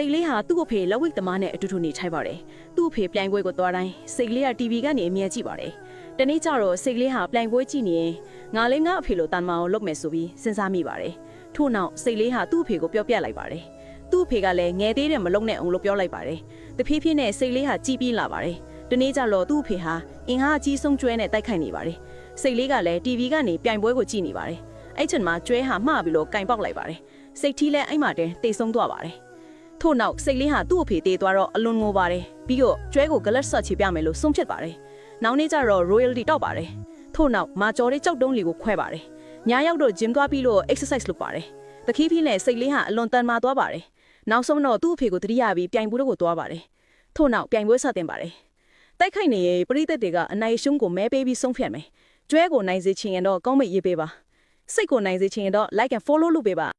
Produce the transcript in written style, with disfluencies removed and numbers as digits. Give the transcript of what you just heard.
စိတ်လေးဟာသူ့အဖေလက်ဝိတ်သမားနဲ့အတူတူနေထိုင်ပါတယ်သူ့အဖေပြိုင်ပွဲကိုသွားတိုင်းစိတ်လေးက TV ကနေအမြဲကြည့်ပါတယ်တနေ့ကျတော့စိတ်လေးဟာပြိုင်ပွဲကြည့်နေရင်ငါလေးငါအဖေလိုတန်မာအောင်လုပ်မယ်ဆိုပြီးစဉ်းစားမိပါတယ်ထို့နောက်စိတ်လေးဟာသူ့အဖေကိုပြောပြလိုက်ပါတယ်သူ့အဖေကလည်းငယ်သေးတဲ့မလုံနဲ့အောင်လို့ပြောလိုက်ပါတယ်တဖြည်းဖြည်းနဲ့စိတ်လေးဟာကြည်ပြီးလာပါတယ်တနေ့ကျတော့သူ့အဖေဟာအင်ဟာအကြီးဆုံးကျွဲနဲ့တိုက်ခိုက်နေပါတယ်စိတ်လေးကလည်း TV ကနေပြိုင်ပွဲကိုကြည့်နေပါတယ်အဲ့ချိန်မှာကျွဲဟာမှားပြီးလို့ကင်ပေါက်လိုက်ပါတယ်စိတ်ထီးလည်းအဲ့မှာတည်းတိတ်ဆုံးသွားပါတယ်ထို့နောက်စိတ်လေးဟာသူ့အဖေတေးသွားတော့အလွန်ငိုပါတယ်ပြီးတော့ကျွဲကို glass ဆော့ချပြမယ်လို့ဆုံးဖြတ်ပါတယ်နောက်နေ့ကျတော့ royalty တောက်ပါတယ်ထို့နောက်မာကျော်လေးကြောက်တုံးလီကိုခွဲပါတယ်ညရောက်တော့ gym သွားပြီးလို့ exercise လုပ်ပါတယ်တခီးဖြည်းနဲ့စိတ်လေးဟာအလွန်တန်မာသွားပါတယ်နောက်ဆုံးတော့သူ့အဖေကိုတတိယပြီးပြိုင်ပွဲကိုသွားပါတယ်ထို့နောက်ပြိုင်ပွဲစတင်ပါတယ်တိုက်ခိုက်နေပရိသတ်တွေကအနိုင်ရှုံးကိုမဲပေးပြီးဆုံးဖြတ်မယ်ကျွဲကိုနိုင်စေချင်ရင်တော့ကောင်းမိတ်ရေးပေးပါစိတ်ကိုနိုင်စေချင်ရင်တော့ like and follow လုပ်ပေးပါ